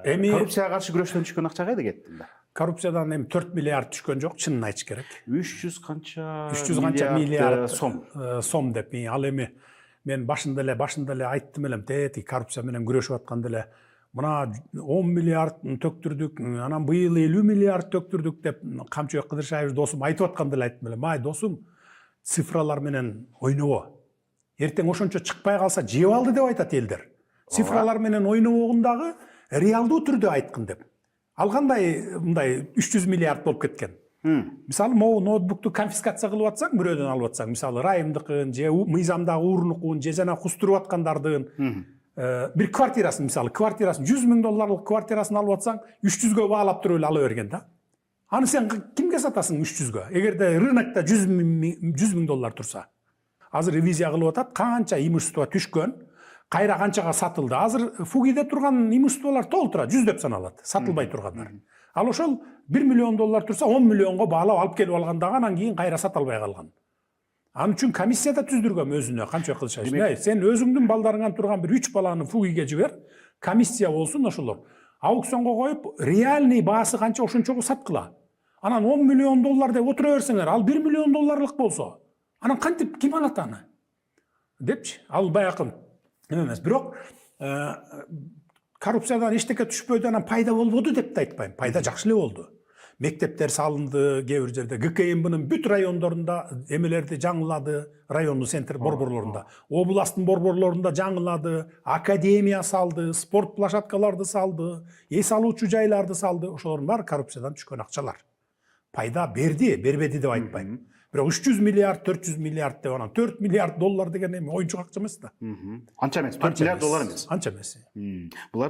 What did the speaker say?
коррупцияга каршы күрөштөн түшкөн акча кайда кетти? Коррупциядан эми 4 миллиард түшкөн жок, чынын айтыш керек. 300 канча 300 канча миллиард сом деп. Ал эми мен башында эле айттым элем, тети коррупция менен күрөшүп атканда эле мына 10 миллиард төктүрдүк, анан быйыл 50 миллиард төктүрдүк деп Камчыбек Кыдыршаев досум айтып атканда эле айттым элем, ай досум, цифралар менен ойнобо. Эртең ошончо чыкпай калса жеп алды деп айтат элдер. Цифралар менен ойнобогундагы реалдуу түрдө айткын деп. Ал кандай мындай 300 миллиард болуп кеткен. Мисалы, могу ноутбукту конфискация кылып атсаң, бирөөдөн алып атсаң, мисалы райымдыкын, же мыйзамдагы уурнукун, же жана кустуруп аткандардын бир квартирасын, мисалы, квартирасын $100,000 квартирасын алып атсаң, 300гө баалап туруп эле ала берген да. Аны сен кимге сатасың 300гө? Эгерде рынокто $100,000 турса. Азыр ревизия кылып атат, канча имущество түшкөн, кайра канчага сатылды. Азыр фугиде турган имуществолор толуп турат, 100 деп саналат, сатылбай тургандар. Ал ошол $1 миллион турса 10 миллионго баалап алып келип алгандагы, анан кийин кайра сатылбай калган. Ал үчүн комиссия да түздүргөм өзүнө, Камчыбек Кылычбаев. Сен өзүңдүн балдарыңан турган бир 3 баланы фугиге жибер, комиссия болсун ошолор. Аукционго коюп, реальный баасы канча ошончого саткыла. Анан $10 миллион деп отура берсеңер, ал $1 миллион болсо, анан кантип ким алат аны? Депчи, ал баякы эмес. Бирок коррупциядан эчтеке түшпөдү, анан пайда болбоду деп да айтпайм. Пайда жакшы эле болду. Мектептер салынды, кээ бир жерде ГКМБнын бүт райондорунда эмелерди жаңылады, райондун центр борборлорунда, областтын борборлорунда жаңылады, академия салды, спорт площадкаларды салды, эс алуучу жайларды салды. Ошолордун баары коррупциядан түшкөн акчалар. Пайда берди, бербеди деп айтпайм. Бирок 300 миллиард, 400 миллиард деп анан $4 миллиард деген эми оюнчук акча эмес да. Анча эмес, $4 миллиард эмес. Анча эмес. Булар